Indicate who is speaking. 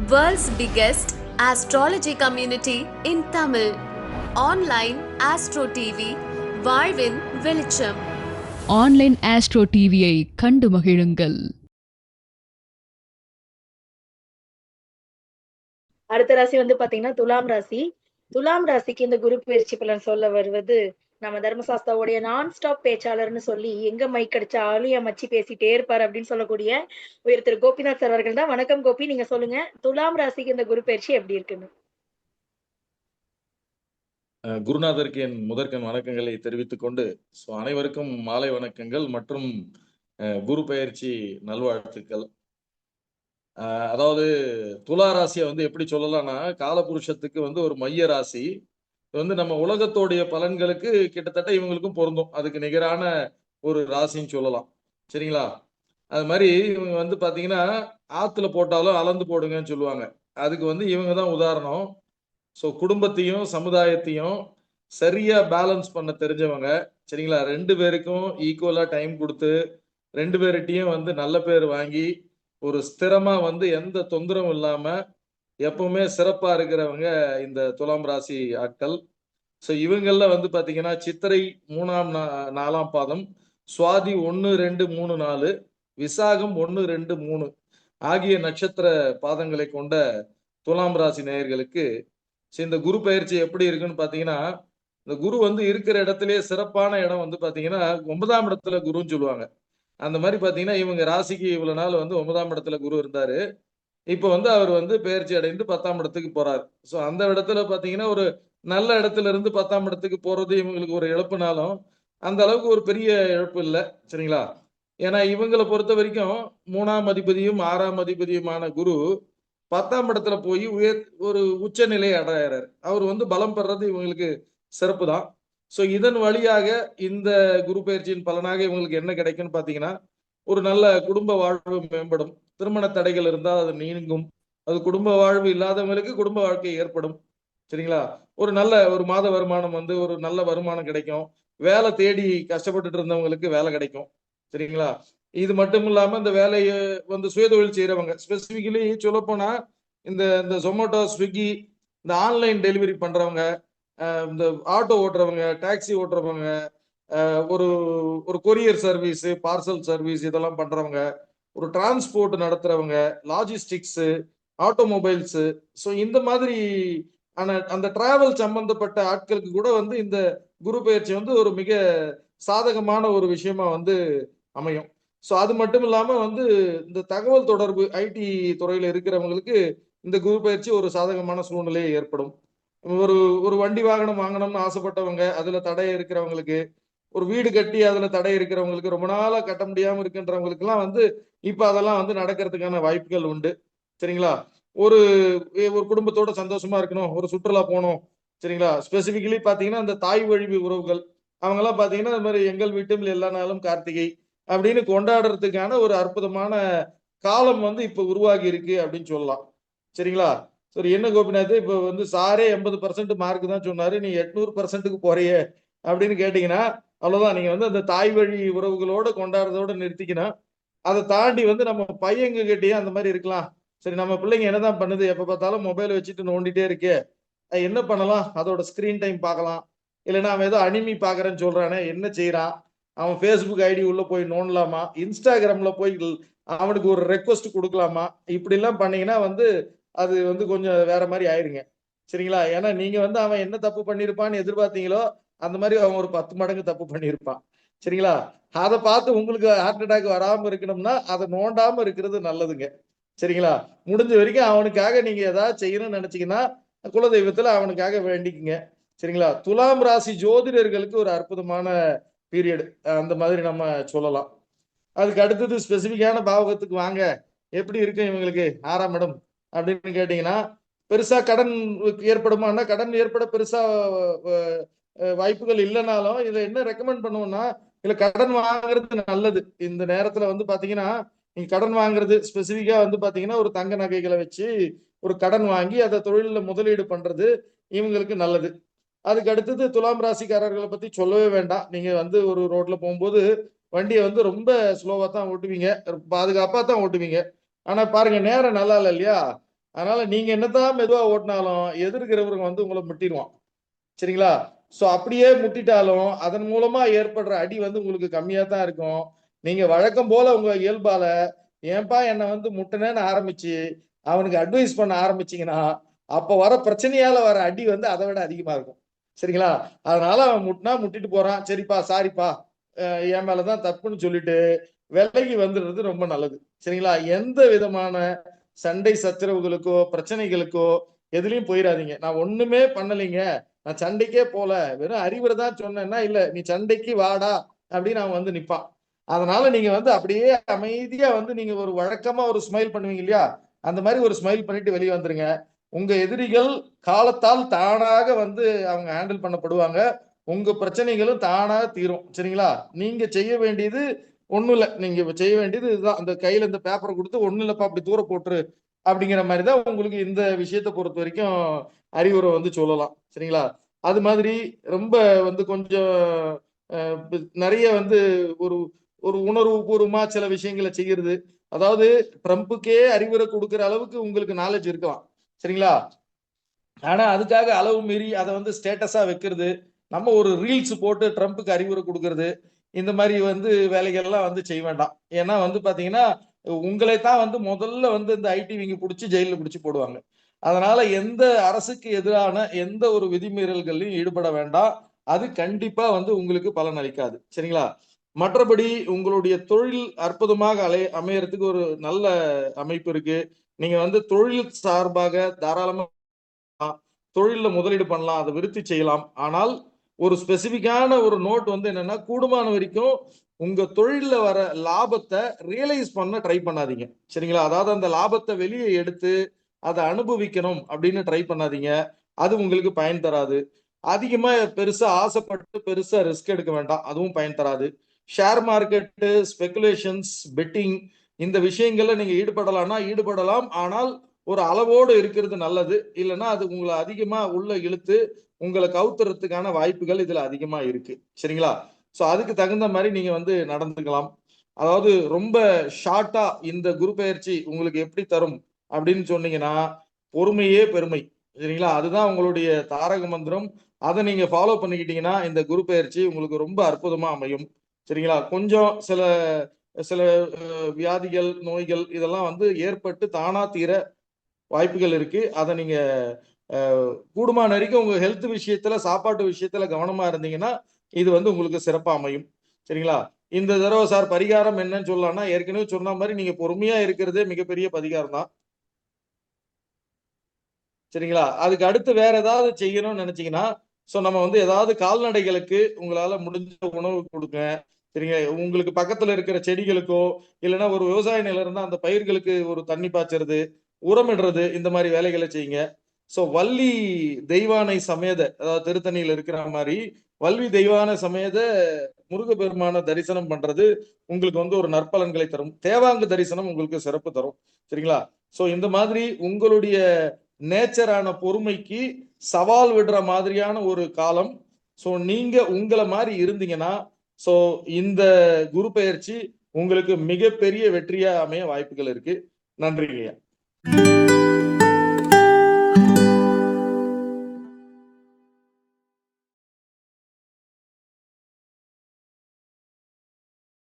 Speaker 1: World's biggest astrology community in Tamil. Online Astro TV, வாழ்வின் வெளிச்சம்.
Speaker 2: Online astro டிவியை கண்டு மகிழுங்கள்.
Speaker 3: அடுத்த ராசி வந்து பாத்தீங்கன்னா துலாம் ராசி. துலாம் ராசிக்கு இந்த குரு பயிற்சி பலன் சொல்ல வருவது நம்ம தர்மசாஸ்தாவுடைய நான் ஸ்டாப் பேச்சாளர்னு சொல்லி எங்க மைக் கிடைச்சாலும் என் மச்சி பேசிட்டே இருப்பாரு அப்படின்னு சொல்லக்கூடிய உயர் திரு கோபிநாத் சார் அவர்கள் தான். வணக்கம் கோபி, நீங்க சொல்லுங்க துலாம் ராசிக்கு இந்த குரு பயிற்சி எப்படி இருக்குன்னு.
Speaker 4: குருநாதருக்கு என் முதற்கண் வணக்கங்களை தெரிவித்துக் கொண்டு அனைவருக்கும் மாலை வணக்கங்கள் மற்றும் குரு பயிற்சி நல்வாழ்த்துக்கள். அதாவது துலா ராசியை வந்து எப்படி சொல்லலாம்னா, காலபுருஷத்துக்கு வந்து ஒரு மைய ராசி வந்து நம்ம உலகத்தோடைய பலன்களுக்கு கிட்டத்தட்ட இவங்களுக்கும் பொருந்தும். அதுக்கு நிகரான ஒரு ராசின்னு சொல்லலாம். சரிங்களா? அது மாதிரி இவங்க வந்து பாத்தீங்கன்னா ஆத்துல போட்டாலும் அளந்து போடுங்கன்னு சொல்லுவாங்க. அதுக்கு வந்து இவங்க தான் உதாரணம். ஸோ குடும்பத்தையும் சமுதாயத்தையும் சரியா பேலன்ஸ் பண்ண தெரிஞ்சவங்க. சரிங்களா? 2 பேருக்கும் ஈக்குவலா டைம் கொடுத்து 2 பேர்கிட்டையும் வந்து நல்ல பேர் வாங்கி ஒரு ஸ்திரமா வந்து எந்த தொந்தரவும் இல்லாம எப்பவுமே சிறப்பா இருக்கிறவங்க இந்த துலாம் ராசி ஆட்கள். ஸோ இவங்கள வந்து பாத்தீங்கன்னா சித்திரை 3ஆம் 4ஆம் பாதம், சுவாதி 1, 2, 3, 4, விசாகம் 1, 2, 3 ஆகிய நட்சத்திர பாதங்களை கொண்ட துலாம் ராசி நேயர்களுக்கு இந்த குரு பயிற்சி எப்படி இருக்குன்னு பாத்தீங்கன்னா, இந்த குரு வந்து இருக்கிற இடத்திலேயே சிறப்பான இடம் வந்து பாத்தீங்கன்னா 9ஆம் இடத்துல குருன்னு சொல்லுவாங்க. அந்த மாதிரி பாத்தீங்கன்னா இவங்க ராசிக்கு இவ்வளவு நாள் வந்து 9ஆம் இடத்துல குரு இருந்தாரு. இப்போ வந்து அவர் வந்து பெயர்ச்சி அடைந்து 10ஆம் இடத்துக்கு போறாரு. ஸோ அந்த இடத்துல பாத்தீங்கன்னா ஒரு நல்ல இடத்துல இருந்து 10ஆம் இடத்துக்கு போறது இவங்களுக்கு ஒரு இழப்புனாலும் அந்த அளவுக்கு ஒரு பெரிய இழப்பு இல்லை. சரிங்களா? ஏன்னா இவங்களை பொறுத்த வரைக்கும் 3ஆம் அதிபதியும் 6ஆம் அதிபதியுமான குரு 10ஆம் இடத்துல போய் ஒரு உச்ச நிலையை அடையிறாரு. அவர் வந்து பலம் பெறது இவங்களுக்கு சிறப்பு தான். ஸோ இதன் வழியாக இந்த குரு பயிற்சியின் பலனாக இவங்களுக்கு என்ன கிடைக்கும்னு பாத்தீங்கன்னா, ஒரு நல்ல குடும்ப வாழ்வு மேம்படும். திருமண தடைகள் இருந்தால் அது நீங்கும். அது குடும்ப வாழ்வு இல்லாதவங்களுக்கு குடும்ப வாழ்க்கை ஏற்படும். சரிங்களா? ஒரு நல்ல ஒரு மாத வருமானம் வந்து ஒரு நல்ல வருமானம் கிடைக்கும். வேலை தேடி கஷ்டப்பட்டுட்டு இருந்தவங்களுக்கு வேலை கிடைக்கும். சரிங்களா? இது மட்டும் இல்லாம இந்த வேலையை வந்து சுயதொழில் செய்யறவங்க, ஸ்பெசிபிக்கலி சொல்ல போனா இந்த இந்த ஜொமேட்டோ, ஸ்விக்கி, இந்த ஆன்லைன் டெலிவரி பண்றவங்க, இந்த ஆட்டோ ஓட்டுறவங்க, டாக்ஸி ஓட்டுறவங்க, ஒரு ஒரு கொரியர் சர்வீஸ், பார்சல் சர்வீஸ் இதெல்லாம் பண்றவங்க, ஒரு டிரான்ஸ்போர்ட் நடத்துறவங்க, லாஜிஸ்டிக்ஸ், ஆட்டோமொபைல்ஸ், ஸோ இந்த மாதிரி அந்த டிராவல் சம்பந்தப்பட்ட ஆட்களுக்கு கூட வந்து இந்த குரு பயிற்சி வந்து ஒரு மிக சாதகமான ஒரு விஷயமா வந்து அமையும். ஸோ அது மட்டும் இல்லாம வந்து இந்த தகவல் தொடர்பு ஐடி துறையில இருக்கிறவங்களுக்கு இந்த குரு பயிற்சி ஒரு சாதகமான சூழ்நிலையை ஏற்படும். ஒரு ஒரு வண்டி வாகனம் வாங்கணும்னு ஆசைப்பட்டவங்க, அதுல தடை இருக்கிறவங்களுக்கு, ஒரு வீடு கட்டி அதுல தடை இருக்கிறவங்களுக்கு, ரொம்ப நாளா கட்ட முடியாம இருக்கின்றவங்களுக்கு எல்லாம் வந்து இப்ப அதெல்லாம் வந்து நடக்கிறதுக்கான வாய்ப்புகள் உண்டு. சரிங்களா? ஒரு ஒரு குடும்பத்தோட சந்தோஷமா இருக்கணும், ஒரு சுற்றுலா போகணும். சரிங்களா? ஸ்பெசிபிக்கலி பாத்தீங்கன்னா இந்த தாய் வழி உறவுகள் அவங்க எல்லாம் பாத்தீங்கன்னா இந்த மாதிரி எங்கள் வீட்டில் எல்லா நாளும் கார்த்திகை அப்படின்னு கொண்டாடுறதுக்கான ஒரு அற்புதமான காலம் வந்து இப்ப உருவாகி இருக்கு அப்படின்னு சொல்லலாம். சரிங்களா? சரி, என்ன கோபிநாத், இப்ப வந்து சாரே 80% மார்க் தான் சொன்னாரு, நீ 800%க்கு போறியே அப்படின்னு கேட்டீங்கன்னா அவ்வளவுதான். நீங்க வந்து அந்த தாய் வழி உறவுகளோட கொண்டாடுறதோட நிறுத்திக்கணும். அதை தாண்டி வந்து நம்ம பையங்க கிட்டயே அந்த மாதிரி இருக்கலாம். சரி, நம்ம பிள்ளைங்க என்னதான் பண்ணுது, எப்ப பார்த்தாலும் மொபைல் வச்சுட்டு நோண்டிட்டே இருக்கே, என்ன பண்ணலாம், அதோட ஸ்கிரீன் டைம் பார்க்கலாம். இல்லைன்னா அவன் ஏதோ அனிமி பாக்குறேன்னு சொல்றானே, என்ன செய்யறான், அவன் ஃபேஸ்புக் ஐடி உள்ள போய் நோண்டலாமா, இன்ஸ்டாகிராம்ல போய் அவனுக்கு ஒரு ரெக்வஸ்ட் கொடுக்கலாமா, இப்படி எல்லாம் பண்ணீங்கன்னா வந்து அது வந்து கொஞ்சம் வேற மாதிரி ஆயிருங்க. சரிங்களா? ஏன்னா நீங்க வந்து அவன் என்ன தப்பு பண்ணிருப்பான்னு எதிர்பார்த்தீங்களோ அந்த மாதிரி அவன் ஒரு 10 மடங்கு தப்பு பண்ணியிருப்பான். சரிங்களா? அதை பார்த்து உங்களுக்கு ஹார்ட் அட்டாக் வராம இருக்கணும்னா அதை நோண்டாம இருக்கிறது நல்லதுங்க. சரிங்களா? முடிஞ்ச வரைக்கும் அவனுக்காக நீங்க ஏதாவது செய்யணும்னு நினைச்சீங்கன்னா குலதெய்வத்துல அவனுக்காக வேண்டிக்குங்க. சரிங்களா? துலாம் ராசி ஜோதிடர்களுக்கு ஒரு அற்புதமான பீரியட் அந்த மாதிரி நம்ம சொல்லலாம். அதுக்கு அடுத்தது ஸ்பெசிபிக்கான பாவகத்துக்கு வாங்க, எப்படி இருக்கு இவங்களுக்கு 6ஆம் இடம் அப்படின்னு கேட்டீங்கன்னா, பெருசா கடன் ஏற்படுமானா கடன் ஏற்பட பெருசா வாய்ப்புகள் இல்லைனாலும் இதை என்ன ரெக்கமெண்ட் பண்ணுவோம்னா, இல்ல கடன் வாங்குறது நல்லது. இந்த நேரத்துல வந்து பாத்தீங்கன்னா நீங்க கடன் வாங்குறது ஸ்பெசிபிக்கா வந்து பாத்தீங்கன்னா ஒரு தங்க நகைகளை வச்சு ஒரு கடன் வாங்கி அதை தொழில முதலீடு பண்றது இவங்களுக்கு நல்லது. அதுக்கு அடுத்தது துலாம் ராசிக்காரர்களை பத்தி சொல்லவே வேண்டாம். நீங்க வந்து ஒரு ரோட்ல போகும்போது வண்டியை வந்து ரொம்ப ஸ்லோவா தான் ஓட்டுவீங்க, பாதுகாப்பா தான் ஓட்டுவீங்க. ஆனா பாருங்க நேரம் நல்லா இல்லை இல்லையா? அதனால நீங்க என்னதான் மெதுவா ஓட்டினாலும் எதிர்க்கிறவங்க வந்து உங்களை முட்டிடுவான். சரிங்களா? சோ அப்படியே முட்டிட்டாலும் அதன் மூலமா ஏற்படுற அடி வந்து உங்களுக்கு கம்மியா தான் இருக்கும். நீங்க வழக்கம் போல உங்க இயல்பால ஏன்பா என்ன வந்து முட்டினேன்னு ஆரம்பிச்சு அவனுக்கு அட்வைஸ் பண்ண ஆரம்பிச்சீங்கன்னா அப்ப வர பிரச்சனையால வர அடி வந்து அதை விட அதிகமா இருக்கும். சரிங்களா? அதனால அவன் முட்டினா முட்டிட்டு போறான், சரிப்பா சாரிப்பா என் மேலதான் தப்புன்னு சொல்லிட்டு விலகி வந்துடுறது ரொம்ப நல்லது. சரிங்களா? எந்த விதமான சண்டை சச்சரவுகளுக்கோ பிரச்சனைகளுக்கோ எதுலயும் போயிடாதீங்க. நான் ஒண்ணுமே பண்ணலைங்க, நான் சண்டைக்கே போல, வெறும் அறிவுரை தான் சொன்னேன்னா, இல்ல நீ சண்டைக்கு வாடா அப்படின்னு அவன் வந்து நிப்பான். அதனால நீங்க வந்து அப்படியே அமைதியா வந்து நீங்க ஒரு வழக்கமா ஒரு ஸ்மைல் பண்ணுவீங்க இல்லையா, அந்த மாதிரி ஒரு ஸ்மைல் பண்ணிட்டு வெளியே வந்துருங்க. உங்க எதிரிகள் காலத்தால் தானாக வந்து அவங்க ஹேண்டில் பண்ணப்படுவாங்க. உங்க பிரச்சனைகளும் தானா தீரும். சரிங்களா? நீங்க செய்ய வேண்டியது ஒண்ணும் இல்ல. நீங்க செய்ய வேண்டியது இதுதான். அந்த கையில இந்த பேப்பரை கொடுத்து ஒண்ணும் இல்லப்பா அப்படி தூர போட்டுரு அப்படிங்கிற மாதிரி தான் உங்களுக்கு இந்த விஷயத்தை பொறுத்த வரைக்கும் அறிவுரை வந்து சொல்லலாம். சரிங்களா? அது மாதிரி ரொம்ப வந்து கொஞ்சம் நிறைய வந்து ஒரு ஒரு உணர்வு பூர்வமா சில விஷயங்களை செய்யறது. அதாவது ட்ரம்ப்புக்கே அறிவுரை கொடுக்கிற அளவுக்கு உங்களுக்கு நாலேஜ் இருக்கலாம். சரிங்களா? ஆனா அதுக்காக அளவு மீறி அதை வந்து ஸ்டேட்டஸா வைக்கிறது, நம்ம ஒரு ரீல்ஸ் போட்டு ட்ரம்ப்புக்கு அறிவுரை கொடுக்கறது, இந்த மாதிரி வந்து வேலைகள்லாம் வந்து செய்ய வேண்டாம். ஏன்னா வந்து பாத்தீங்கன்னா உங்களை தான் வந்து முதல்ல வந்து இந்த ஐடி விங்க பிடிச்சி ஜெயில பிடிச்சி போடுவாங்க. அதனால எந்த அரசுக்கு எதிரான எந்த ஒரு விதிமீறல்களையும் ஈடுபட வேண்டாம். அது கண்டிப்பா வந்து உங்களுக்கு பலன் அளிக்காது. சரிங்களா? மற்றபடி உங்களுடைய தொழில் அற்புதமாக அமையறதுக்கு ஒரு நல்ல அமைப்பு இருக்கு. நீங்க வந்து தொழில் சார்பாக தாராளமா தொழில்ல முதலீடு பண்ணலாம், அதை விருத்தி செய்யலாம். ஆனால் ஒரு ஸ்பெசிபிக்கான ஒரு நோட் வந்து என்னன்னா, கூடுமான வரைக்கும் உங்க தொழில்ல வர லாபத்தை ரியலைஸ் பண்ண ட்ரை பண்ணாதீங்க. சரிங்களா? அதாவது அந்த லாபத்தை வெளியே எடுத்து அதை அனுபவிக்கணும் அப்படின்னு ட்ரை பண்ணாதீங்க. அது உங்களுக்கு பயன் தராது. அதிகமா பெருசா ஆசைப்பட்டு பெருசா ரிஸ்க் எடுக்க வேண்டாம், அதுவும் பயன் தராது. ஷேர் மார்க்கெட், ஸ்பெகுலேஷன்ஸ், பெட்டிங் இந்த விஷயங்கள்ல நீங்க ஈடுபடலாம்னா ஈடுபடலாம். ஆனால் ஒரு அளவோடு இருக்கிறது நல்லது. இல்லைன்னா அது உங்களை அதிகமா உள்ள இழுத்து உங்களை கவுத்துறதுக்கான வாய்ப்புகள் இதுல அதிகமா இருக்கு. சரிங்களா? சோ அதுக்கு தகுந்த மாதிரி நீங்க வந்து நடந்துக்கலாம். அதாவது ரொம்ப ஷார்ட்டா இந்த குரு பெயர்ச்சி உங்களுக்கு எப்படி தரும் அப்படின்னு சொன்னீங்கன்னா, பொறுமையே பெருமை. சரிங்களா? அதுதான் உங்களுடைய தாரக மந்திரம். அதை நீங்க ஃபாலோ பண்ணிக்கிட்டீங்கன்னா இந்த குரு பெயர்ச்சி உங்களுக்கு ரொம்ப அற்புதமா அமையும். சரிங்களா? கொஞ்சம் சில சில வியாதிகள், நோய்கள் இதெல்லாம் வந்து ஏற்பட்டு தானா தீர வாய்ப்புகள் இருக்கு. அதை நீங்க கூடுமான வரைக்கும் உங்க ஹெல்த் விஷயத்துல, சாப்பாட்டு விஷயத்துல கவனமா இருந்தீங்கன்னா இது வந்து உங்களுக்கு சிறப்பா அமையும். சரிங்களா? இந்த தடவை சார் பரிகாரம் என்னன்னு சொல்லலாம்னா, ஏற்கனவே சொன்ன மாதிரி நீங்க பொறுமையா இருக்கிறதே மிகப்பெரிய பரிகாரம் தான். சரிங்களா? அதுக்கு அடுத்து வேற ஏதாவது செய்யணும்னு நினைச்சீங்கன்னா, சோ நம்ம வந்து ஏதாவது கால்நடைகளுக்கு உங்களால முடிஞ்ச உணவு கொடுங்க. சரிங்க. உங்களுக்கு பக்கத்துல இருக்கிற செடிகளுக்கோ இல்லைன்னா ஒரு விவசாய நிலம் இருந்தா அந்த பயிர்களுக்கு ஒரு தண்ணி பாய்ச்சறது, உரமிடுறது இந்த மாதிரி வேலைகளை செய்யுங்க. சோ வள்ளி தெய்வானை சமேத, அதாவது திருத்தணியில இருக்கிற மாதிரி வள்ளி தெய்வான சமேத முருகப்பெருமான தரிசனம் பண்றது உங்களுக்கு வந்து ஒரு நற்பலன்களை தரும். தேவாங்கு தரிசனம் உங்களுக்கு சிறப்பு தரும். சரிங்களா? சோ இந்த மாதிரி உங்களுடைய நேச்சரான பொறுமைக்கு சவால் விடுற மாதிரியான ஒரு காலம். சோ நீங்க உங்களை மாதிரி இருந்தீங்கன்னா சோ இந்த குரு பெயர்ச்சி உங்களுக்கு மிகப்பெரிய வெற்றியா அமைய வாய்ப்புகள் இருக்கு. நன்றிங்கய்யா.